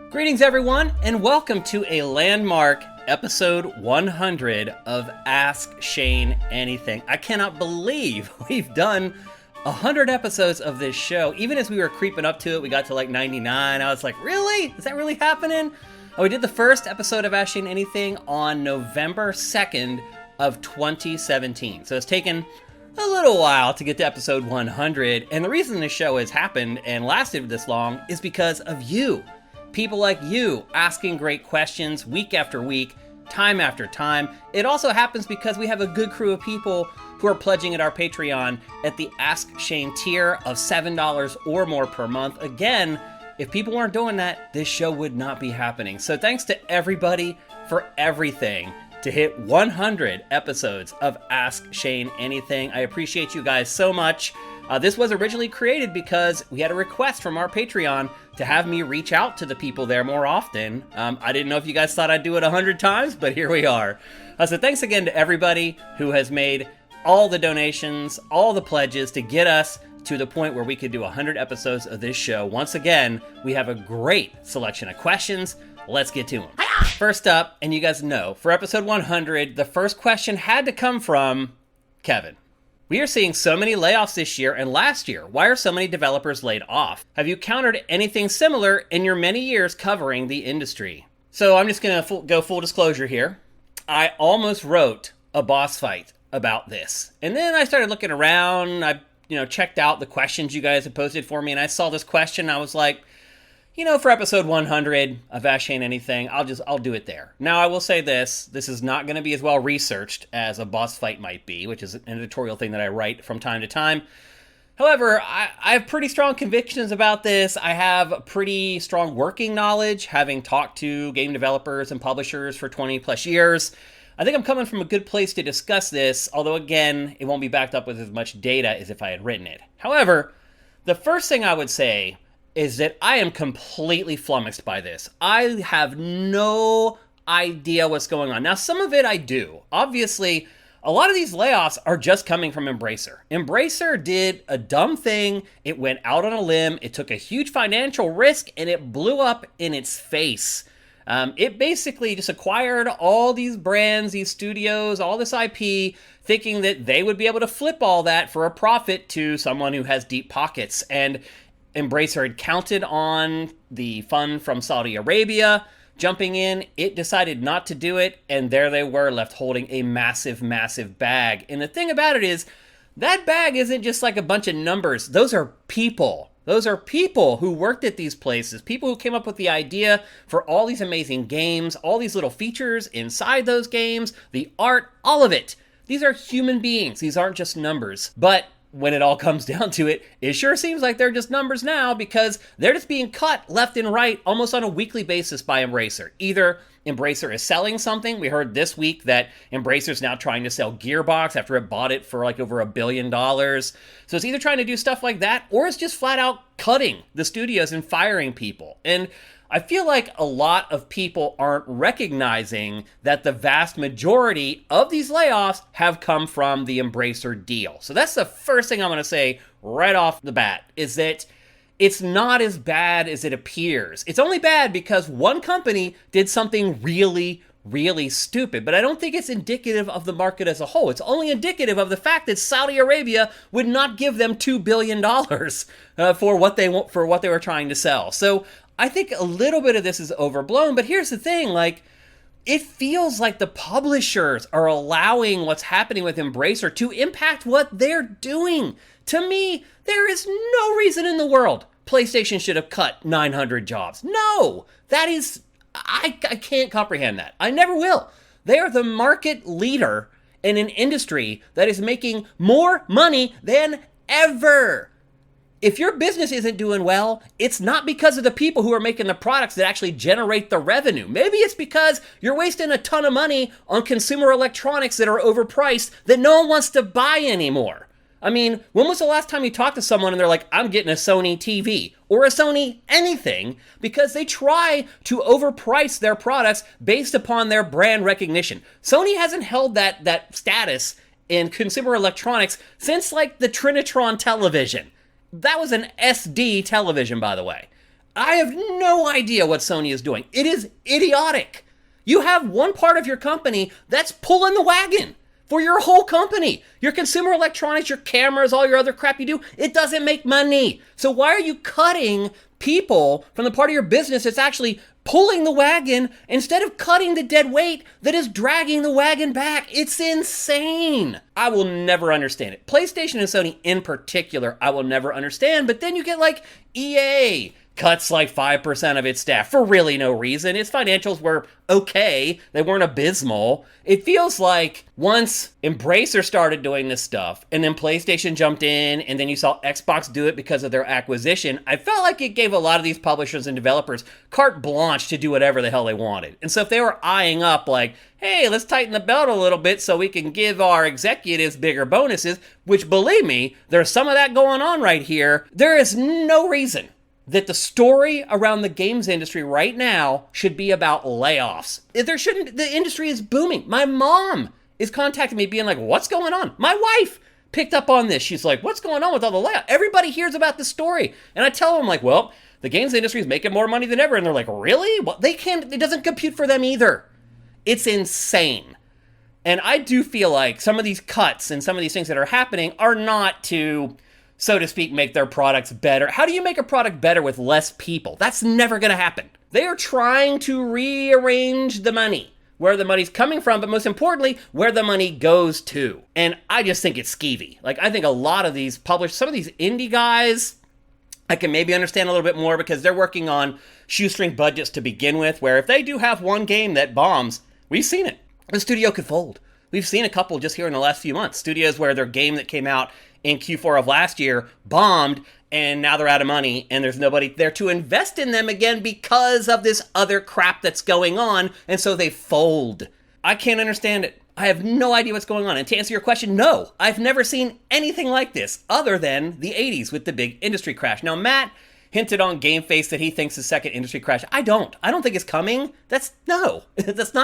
Greetings, everyone, and welcome to a landmark episode 100 of Ask Shane Anything. I cannot believe we've done 100 episodes of this show. Even as we were creeping up to it, we got to like 99. I was like, really? Is that really happening? Oh, we did the first episode of Ask Shane Anything on November 2nd of 2017. So it's taken a little while to get to episode 100. And the reason this show has happened and lasted this long is because of you. People like you asking great questions week after week, time after time. It also happens because we have a good crew of people who are pledging at our Patreon at the Ask Shane tier of $7 or more per month. Again, if people weren't doing that, this show would not be happening. So thanks to everybody for everything to hit 100 episodes of Ask Shane Anything. I appreciate you guys so much. This was originally created because we had a request from our Patreon to have me reach out to the people there more often. I didn't know if you guys thought I'd do it 100 times, but here we are. So thanks again to everybody who has made all the donations, all the pledges to get us to the point where we could do 100 episodes of this show. Once again, we have a great selection of questions. Let's get to them. First up, and you guys know, for episode 100, the first question had to come from Kevin. We are seeing so many layoffs this year and last year. Why are so many developers laid off? Have you encountered anything similar in your many years covering the industry? So I'm just going to go full disclosure here. I almost wrote a boss fight about this. And then I started looking around. I checked out the questions you guys had posted for me, and I saw this question. I was like, for episode 100 of Ask Shane Anything, I'll do it there. Now, I will say this is not going to be as well researched as a boss fight might be, which is an editorial thing that I write from time to time. However, I have pretty strong convictions about this. I have pretty strong working knowledge, having talked to game developers and publishers for 20 plus years. I think I'm coming from a good place to discuss this, although again, it won't be backed up with as much data as if I had written it. However, the first thing I would say is that I am completely flummoxed by this. I have no idea what's going on. Now, some of it I do. Obviously, a lot of these layoffs are just coming from Embracer. Embracer did a dumb thing. It went out on a limb. It took a huge financial risk, and it blew up in its face. It basically just acquired all these brands, these studios, all this IP, thinking that they would be able to flip all that for a profit to someone who has deep pockets. And Embracer had counted on the fund from Saudi Arabia jumping in. It decided not to do it, and there they were left holding a massive, massive bag. And the thing about it is, that bag isn't just like a bunch of numbers. Those are people. Those are people who worked at these places, people who came up with the idea for all these amazing games, all these little features inside those games, the art, all of it. These are human beings. These aren't just numbers. But when it all comes down to it, it sure seems like they're just numbers now because they're just being cut left and right almost on a weekly basis by Embracer. Either Embracer is selling something. We heard this week that Embracer is now trying to sell Gearbox after it bought it for like over $1 billion. So it's either trying to do stuff like that or it's just flat out cutting the studios and firing people. And I feel like a lot of people aren't recognizing that the vast majority of these layoffs have come from the Embracer deal. So that's the first thing I'm going to say right off the bat, is that it's not as bad as it appears. It's only bad because one company did something really, really stupid. But I don't think it's indicative of the market as a whole. It's only indicative of the fact that Saudi Arabia would not give them $2 billion for what they were trying to sell. So I think a little bit of this is overblown, but here's the thing, it feels like the publishers are allowing what's happening with Embracer to impact what they're doing. To me, there is no reason in the world PlayStation should have cut 900 jobs. No, I can't comprehend that. I never will. They are the market leader in an industry that is making more money than ever. If your business isn't doing well, it's not because of the people who are making the products that actually generate the revenue. Maybe it's because you're wasting a ton of money on consumer electronics that are overpriced that no one wants to buy anymore. I mean, when was the last time you talked to someone and they're like, I'm getting a Sony TV or a Sony anything, because they try to overprice their products based upon their brand recognition. Sony hasn't held that status in consumer electronics since like the Trinitron television. That was an SD television, by the way. I have no idea what Sony is doing. It is idiotic. You have one part of your company that's pulling the wagon for your whole company. Your consumer electronics, your cameras, all your other crap you do, it doesn't make money. So why are you cutting people from the part of your business that's actually pulling the wagon instead of cutting the dead weight that is dragging the wagon back? It's insane. I will never understand it. PlayStation and Sony in particular, I will never understand. But then you get like EA cuts like 5% of its staff for really no reason. Its financials were okay. They weren't abysmal. It feels like once Embracer started doing this stuff and then PlayStation jumped in and then you saw Xbox do it because of their acquisition, I felt like it gave a lot of these publishers and developers carte blanche to do whatever the hell they wanted. And so if they were eyeing up like, hey, let's tighten the belt a little bit so we can give our executives bigger bonuses, which believe me, there's some of that going on right here, there is no reason that the story around the games industry right now should be about layoffs. There shouldn't. The industry is booming. My mom is contacting me being like, what's going on? My wife picked up on this. She's like, what's going on with all the layoffs? Everybody hears about the story. And I tell them like, well, the games industry is making more money than ever. And they're like, really? Well, they can't, it doesn't compute for them either. It's insane. And I do feel like some of these cuts and some of these things that are happening are not to, so to speak, make their products better. How do you make a product better with less people? That's never going to happen. They are trying to rearrange the money, where the money's coming from, but most importantly, where the money goes to. And I just think it's skeevy. Like, I think a lot of these published, some of these indie guys, I can maybe understand a little bit more because they're working on shoestring budgets to begin with, where if they do have one game that bombs, we've seen it. The studio could fold. We've seen a couple just here in the last few months. Studios where their game that came out in Q4 of last year bombed, and now they're out of money, and there's nobody there to invest in them again because of this other crap that's going on, and so they fold. I can't understand it. I have no idea what's going on. And to answer your question, no, I've never seen anything like this other than the 80s with the big industry crash. Now, Matt hinted on Game Face that he thinks the second industry crash. I don't think it's coming. That's not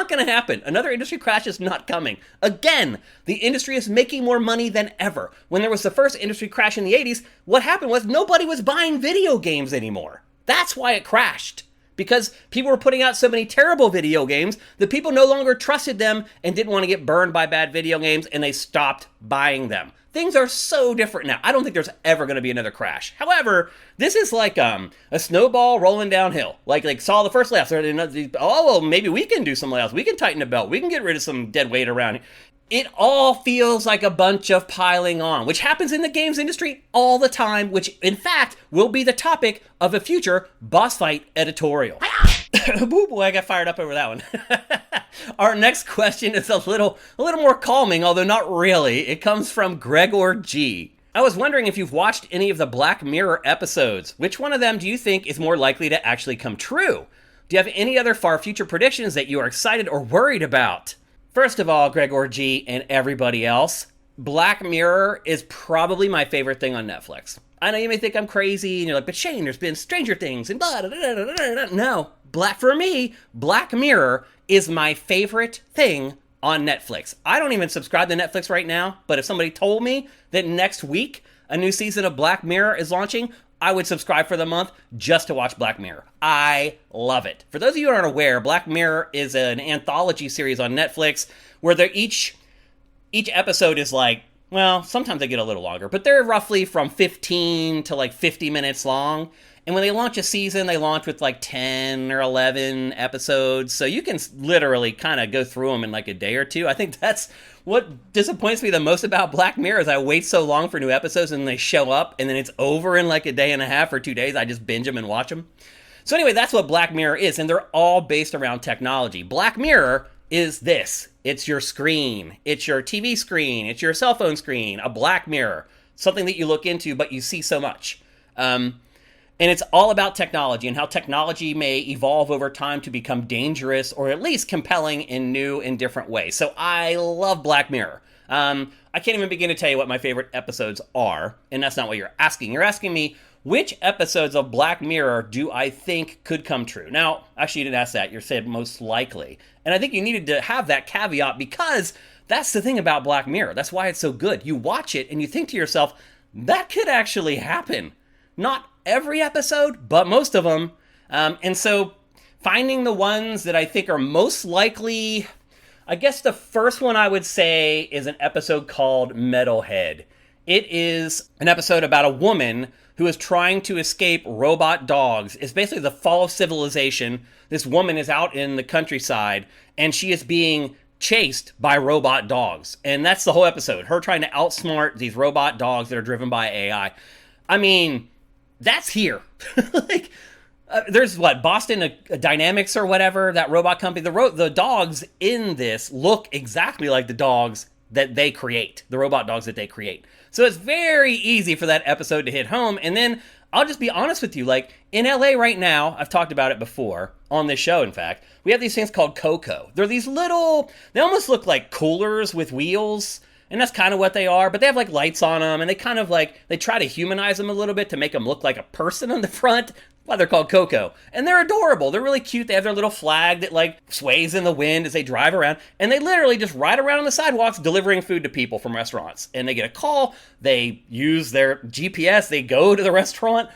going to happen. Another industry crash is not coming. Again, the industry is making more money than ever. When there was the first industry crash in the 80s, what happened was nobody was buying video games anymore. That's why it crashed. Because people were putting out so many terrible video games that people no longer trusted them and didn't want to get burned by bad video games, and they stopped buying them. Things are so different now. I don't think there's ever going to be another crash. However, this is like a snowball rolling downhill. Like saw the first layoffs. Oh, well, maybe we can do some layoffs. We can tighten the belt. We can get rid of some dead weight around here. It all feels like a bunch of piling on, which happens in the games industry all the time, which in fact will be the topic of a future Boss Fight editorial. Boo boy, I got fired up over that one. Our next question is a little more calming, although not really. It comes from Gregor G. I was wondering if you've watched any of the Black Mirror episodes. Which one of them do you think is more likely to actually come true? Do you have any other far future predictions that you are excited or worried about? First of all, Gregor G and everybody else, Black Mirror is probably my favorite thing on Netflix. I know you may think I'm crazy, and you're like, but Shane, there's been Stranger Things and blah, blah, blah, blah, blah. No, for me, Black Mirror is my favorite thing on Netflix. I don't even subscribe to Netflix right now, but if somebody told me that next week a new season of Black Mirror is launching, I would subscribe for the month just to watch Black Mirror. I love it. For those of you who aren't aware, Black Mirror is an anthology series on Netflix where each episode is like, well, sometimes they get a little longer, but they're roughly from 15 to like 50 minutes long. And when they launch a season, they launch with like 10 or 11 episodes. So you can literally kind of go through them in like a day or two. I think that's what disappoints me the most about Black Mirror is I wait so long for new episodes and they show up and then it's over in like a day and a half or 2 days. I just binge them and watch them. So anyway, that's what Black Mirror is. And they're all based around technology. Black Mirror is this. It's your screen. It's your TV screen. It's your cell phone screen. A black mirror. Something that you look into, but you see so much. And it's all about technology and how technology may evolve over time to become dangerous or at least compelling in new and different ways. So I love Black Mirror. I can't even begin to tell you what my favorite episodes are, and that's not what you're asking. You're asking me, which episodes of Black Mirror do I think could come true? Now, actually, you didn't ask that. You said most likely. And I think you needed to have that caveat because that's the thing about Black Mirror. That's why it's so good. You watch it and you think to yourself, that could actually happen. Not every episode, but most of them. And so finding the ones that I think are most likely, I guess the first one I would say is an episode called Metalhead. It is an episode about a woman who is trying to escape robot dogs. It's basically the fall of civilization. This woman is out in the countryside, and she is being chased by robot dogs. And that's the whole episode. Her trying to outsmart these robot dogs that are driven by AI. I mean, that's here. like, there's Boston Dynamics or whatever, that robot company. The dogs in this look exactly like the dogs that they create, the robot dogs that they create. So it's very easy for that episode to hit home. And then I'll just be honest with you, like in LA right now, I've talked about it before on this show, in fact, we have these things called Coco. They're these little, they almost look like coolers with wheels. And that's kind of what they are, but they have like lights on them, and they kind of like, they try to humanize them a little bit to make them look like a person on the front. Why they're called Coco. And they're adorable. They're really cute. They have their little flag that like sways in the wind as they drive around. And they literally just ride around on the sidewalks delivering food to people from restaurants. And they get a call. They use their GPS. They go to the restaurant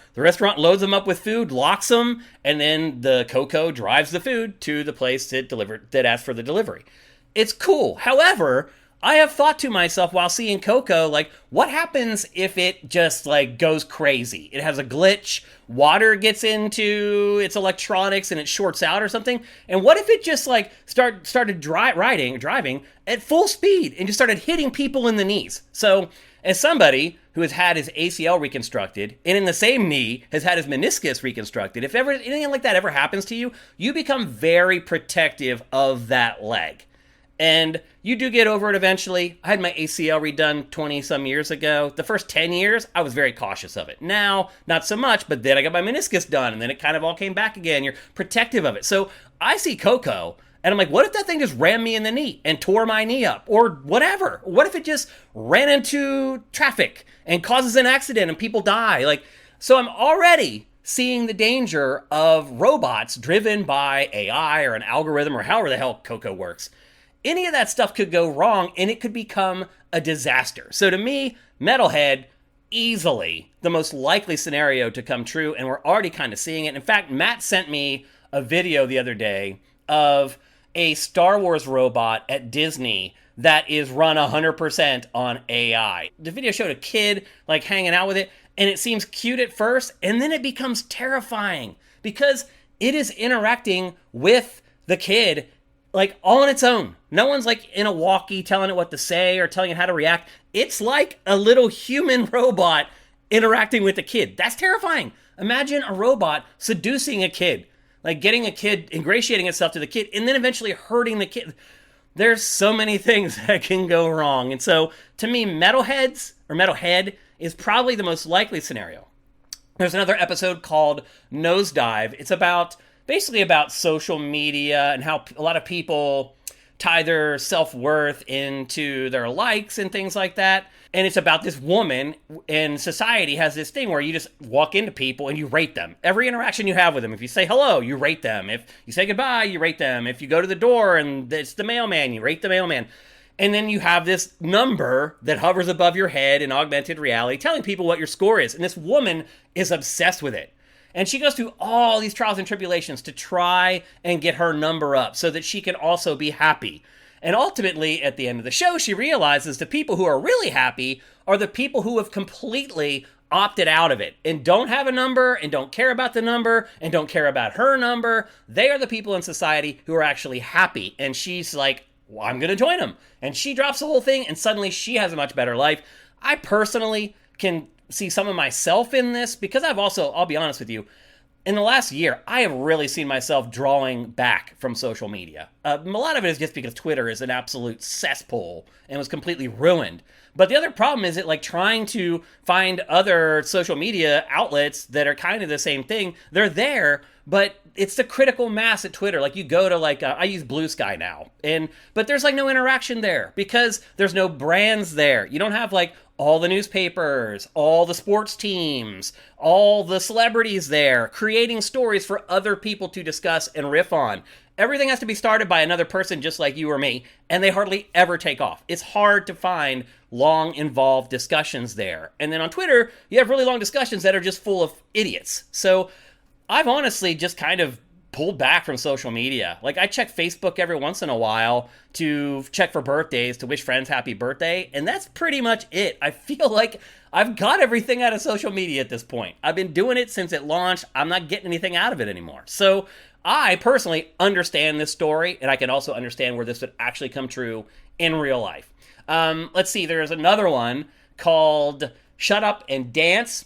loads them up with food, locks them, and then the Coco drives the food to the place that asked for the delivery. It's cool. However, I have thought to myself while seeing Coco, like, what happens if it just, like, goes crazy? It has a glitch, water gets into its electronics, and it shorts out or something? And what if it just, like, started driving at full speed and just started hitting people in the knees? So, as somebody who has had his ACL reconstructed, and in the same knee has had his meniscus reconstructed, if ever anything like that ever happens to you, you become very protective of that leg. And you do get over it eventually. I had my ACL redone 20-some years ago. The first 10 years, I was very cautious of it. Now, not so much, but then I got my meniscus done, and then it kind of all came back again. You're protective of it. So I see Coco, and I'm like, what if that thing just rammed me in the knee and tore my knee up? Or whatever. What if it just ran into traffic and causes an accident and people die? Like, so I'm already seeing the danger of robots driven by AI or an algorithm or however the hell Coco works. Any of that stuff could go wrong, and it could become a disaster. So to me, Metalhead, easily the most likely scenario to come true, and we're already kind of seeing it. In fact, Matt sent me a video the other day of a Star Wars robot at Disney that is run 100% on AI. The video showed a kid, like, hanging out with it, and it seems cute at first, and then it becomes terrifying because it is interacting with the kid like all on its own. No one's like in a walkie telling it what to say or telling it how to react. It's like a little human robot interacting with a kid. That's terrifying. Imagine a robot seducing a kid, like getting a kid, ingratiating itself to the kid, and then eventually hurting the kid. There's so many things that can go wrong. And so to me, Metalhead is probably the most likely scenario. There's another episode called Nosedive. It's basically about social media and how a lot of people tie their self-worth into their likes and things like that. And it's about this woman, and society has this thing where you just walk into people and you rate them. Every interaction you have with them, if you say hello, you rate them. If you say goodbye, you rate them. If you go to the door and it's the mailman, you rate the mailman. And then you have this number that hovers above your head in augmented reality telling people what your score is. And this woman is obsessed with it. And she goes through all these trials and tribulations to try and get her number up so that she can also be happy. And ultimately, at the end of the show, she realizes the people who are really happy are the people who have completely opted out of it and don't have a number and don't care about the number and don't care about her number. They are the people in society who are actually happy. And she's like, well, I'm going to join them. And she drops the whole thing, and suddenly she has a much better life. I personally can see some of myself in this because I'll be honest with you, in the last year, I have really seen myself drawing back from social media. A lot of it is just because Twitter is an absolute cesspool and was completely ruined. But the other problem is trying to find other social media outlets that are kind of the same thing. They're there, but it's the critical mass at Twitter. Like you go to I use Blue Sky now, but there's no interaction there because there's no brands there. You don't have all the newspapers, all the sports teams, all the celebrities there, creating stories for other people to discuss and riff on. Everything has to be started by another person just like you or me, and they hardly ever take off. It's hard to find long, involved discussions there. And then on Twitter, you have really long discussions that are just full of idiots. So I've honestly just kind of pulled back from social media. Like, I check Facebook every once in a while to check for birthdays, to wish friends happy birthday, and that's pretty much it. I feel like I've got everything out of social media at this point. I've been doing it since it launched. I'm not getting anything out of it anymore. So I personally understand this story, and I can also understand where this would actually come true in real life. Let's see, there's another one called Shut Up and Dance,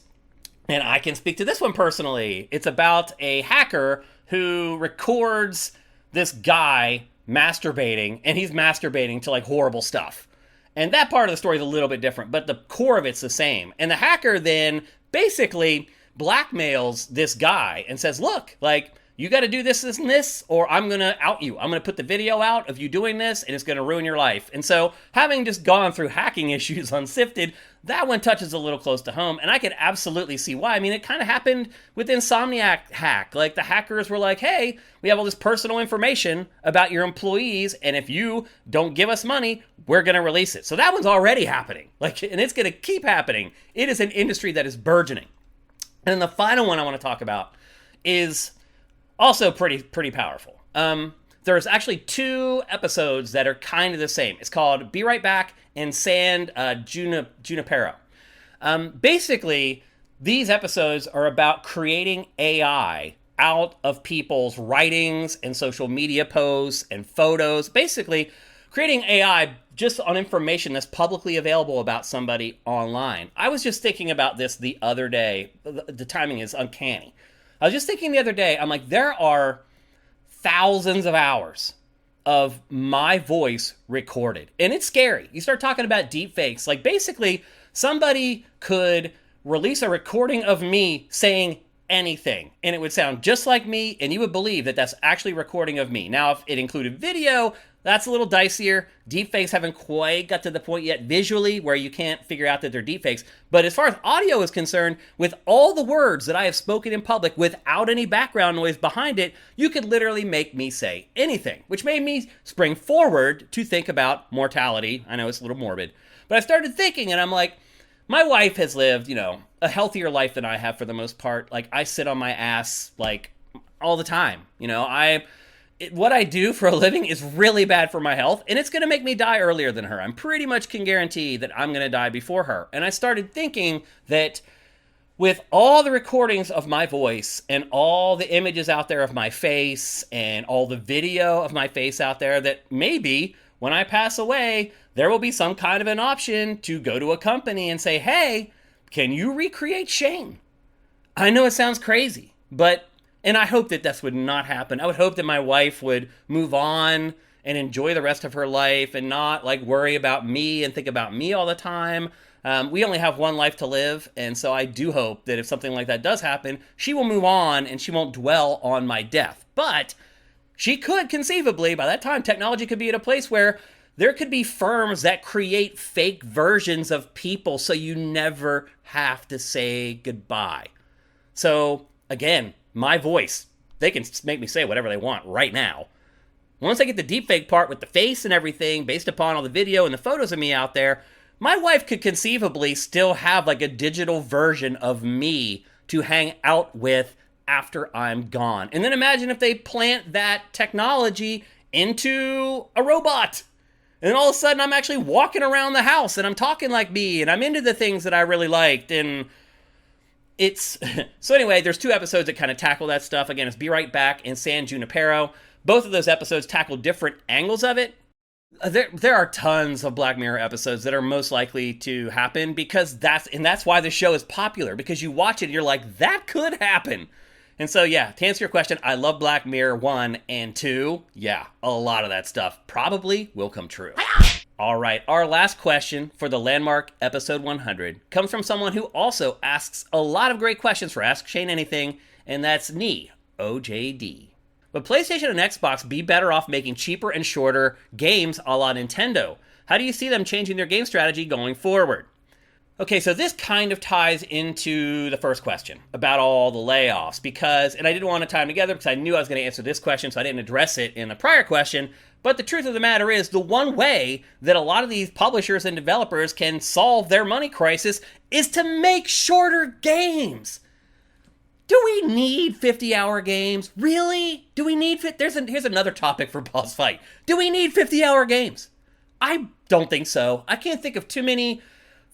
and I can speak to this one personally. It's about a hacker who records this guy masturbating, and he's masturbating to like horrible stuff. And that part of the story is a little bit different, but the core of it's the same. And the hacker then basically blackmails this guy and says, look, like, you got to do this, this, and this, or I'm going to out you. I'm going to put the video out of you doing this, and it's going to ruin your life. And so, having just gone through hacking issues on Sifted, that one touches a little close to home, and I can absolutely see why. I mean, it kind of happened with Insomniac hack. Like, the hackers were like, hey, we have all this personal information about your employees, and if you don't give us money, we're going to release it. So that one's already happening. Like, and it's going to keep happening. It is an industry that is burgeoning. And then the final one I want to talk about is also pretty powerful. There's actually 2 episodes that are kind of the same. It's called Be Right Back and San Junipero. Basically, these episodes are about creating AI out of people's writings and social media posts and photos. Basically, creating AI just on information that's publicly available about somebody online. I was just thinking about this the other day. The timing is uncanny. I was just thinking the other day, I'm like, there are thousands of hours of my voice recorded. And it's scary. You start talking about deep fakes. Like, basically, somebody could release a recording of me saying anything, and it would sound just like me, and you would believe that that's actually a recording of me. Now, if it included video, that's a little dicier. Deepfakes haven't quite got to the point yet visually where you can't figure out that they're deepfakes. But as far as audio is concerned, with all the words that I have spoken in public without any background noise behind it, you could literally make me say anything, which made me spring forward to think about mortality. I know it's a little morbid, but I started thinking, and I'm like, my wife has lived, a healthier life than I have for the most part. Like, I sit on my ass, like, all the time. What I do for a living is really bad for my health, and it's going to make me die earlier than her. I'm pretty much can guarantee that I'm going to die before her. And I started thinking that with all the recordings of my voice and all the images out there of my face and all the video of my face out there, that maybe when I pass away, there will be some kind of an option to go to a company and say, hey, can you recreate Shane? I know it sounds crazy, and I hope that this would not happen. I would hope that my wife would move on and enjoy the rest of her life and not like worry about me and think about me all the time. We only have one life to live, and so I do hope that if something like that does happen, she will move on and she won't dwell on my death. But she could conceivably, by that time, technology could be at a place where there could be firms that create fake versions of people so you never have to say goodbye. So, again, my voice, they can make me say whatever they want right now. Once I get the deepfake part with the face and everything, based upon all the video and the photos of me out there, my wife could conceivably still have like a digital version of me to hang out with after I'm gone. And then imagine if they plant that technology into a robot. And all of a sudden I'm actually walking around the house and I'm talking like me and I'm into the things that I really liked. And so anyway, there's 2 episodes that kind of tackle that stuff. Again, it's Be Right Back and San Junipero. Both of those episodes tackle different angles of it. There are tons of Black Mirror episodes that are most likely to happen because that's why the show is popular, because you watch it and you're like, that could happen. And so, yeah, to answer your question, I love Black Mirror 1 and 2. Yeah, a lot of that stuff probably will come true. All right, our last question for the landmark episode 100 comes from someone who also asks a lot of great questions for Ask Shane Anything, and that's Nee, OJD. Would PlayStation and Xbox be better off making cheaper and shorter games a la Nintendo? How do you see them changing their game strategy going forward? Okay, so this kind of ties into the first question about all the layoffs because, and I didn't want to tie them together because I knew I was going to answer this question, so I didn't address it in the prior question. But the truth of the matter is, the one way that a lot of these publishers and developers can solve their money crisis is to make shorter games. Do we need 50-hour games? Really? Do we need... Here's another topic for Boss Fight. Do we need 50-hour games? I don't think so. I can't think of too many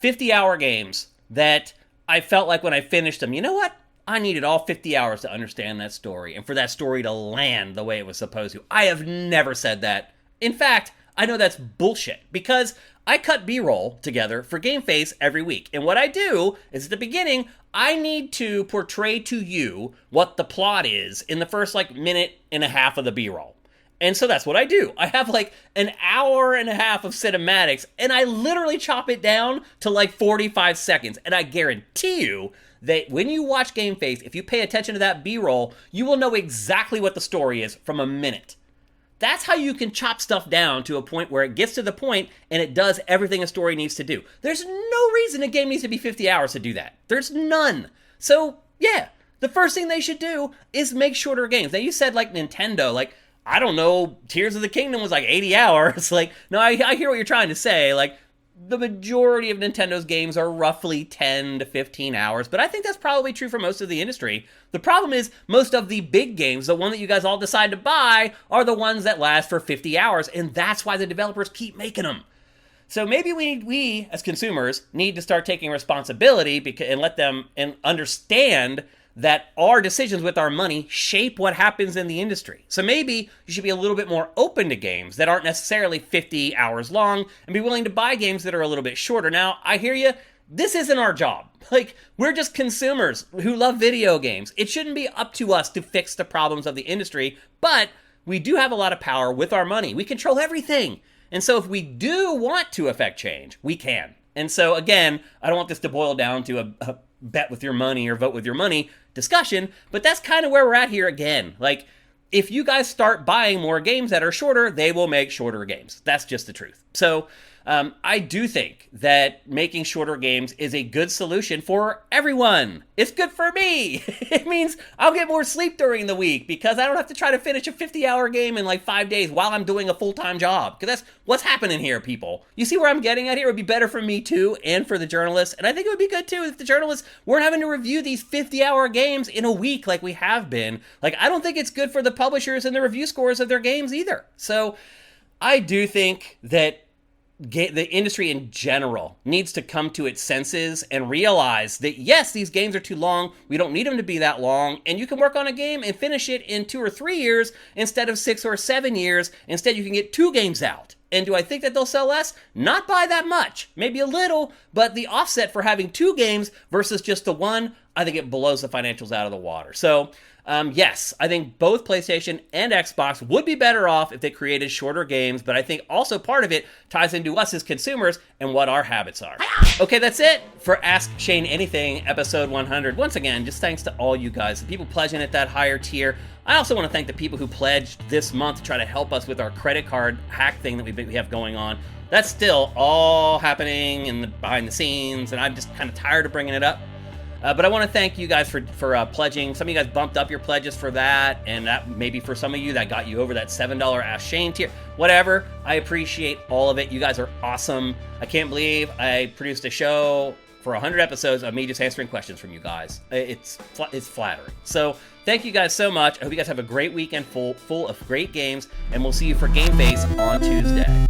50-hour games that I felt like when I finished them, you know what? I needed all 50 hours to understand that story and for that story to land the way it was supposed to. I have never said that. In fact, I know that's bullshit because I cut B-roll together for Game Face every week. And what I do is at the beginning, I need to portray to you what the plot is in the first minute and a half of the B-roll. And so that's what I do. I have an hour and a half of cinematics and I literally chop it down to 45 seconds. And I guarantee you that when you watch Game Face, if you pay attention to that B-roll, you will know exactly what the story is from a minute. That's how you can chop stuff down to a point where it gets to the point and it does everything a story needs to do. There's no reason a game needs to be 50 hours to do that. There's none. So, yeah, the first thing they should do is make shorter games. Now, you said Nintendo, I don't know, Tears of the Kingdom was 80 hours. No, I hear what you're trying to say. The majority of Nintendo's games are roughly 10 to 15 hours, but I think that's probably true for most of the industry. The problem is most of the big games, the one that you guys all decide to buy, are the ones that last for 50 hours, and that's why the developers keep making them. So maybe we as consumers need to start taking responsibility and let them understand that our decisions with our money shape what happens in the industry. So maybe you should be a little bit more open to games that aren't necessarily 50 hours long and be willing to buy games that are a little bit shorter. Now, I hear you. This isn't our job. We're just consumers who love video games. It shouldn't be up to us to fix the problems of the industry, but we do have a lot of power with our money. We control everything. And so if we do want to affect change, we can. And so again, I don't want this to boil down to a bet with your money or vote with your money discussion, but that's kind of where we're at here again. If you guys start buying more games that are shorter, they will make shorter games. That's just the truth. So I do think that making shorter games is a good solution for everyone. It's good for me. It means I'll get more sleep during the week because I don't have to try to finish a 50-hour game in 5 days while I'm doing a full-time job. Because that's what's happening here, people. You see where I'm getting at here? It would be better for me too and for the journalists. And I think it would be good too if the journalists weren't having to review these 50-hour games in a week like we have been. I don't think it's good for the publishers and the review scores of their games either. So I do think that the industry in general needs to come to its senses and realize that yes, these games are too long. We don't need them to be that long. And you can work on a game and finish it in 2 or 3 years instead of 6 or 7 years. Instead, you can get 2 games out. And do I think that they'll sell less? Not by that much. Maybe a little, but the offset for having 2 games versus just the one, I think it blows the financials out of the water. So yes, I think both PlayStation and Xbox would be better off if they created shorter games, but I think also part of it ties into us as consumers and what our habits are. Okay, that's it for Ask Shane Anything, episode 100. Once again, just thanks to all you guys, the people pledging at that higher tier. I also want to thank the people who pledged this month to try to help us with our credit card hack thing that we have going on. That's still all happening behind the scenes, and I'm just kind of tired of bringing it up. But I want to thank you guys for pledging. Some of you guys bumped up your pledges for that, and that maybe for some of you that got you over that $7 Ask Shane tier. Whatever, I appreciate all of it. You guys are awesome. I can't believe I produced a show for 100 episodes of me just answering questions from you guys. It's flattering. So thank you guys so much. I hope you guys have a great weekend full of great games, and we'll see you for Game Face on Tuesday.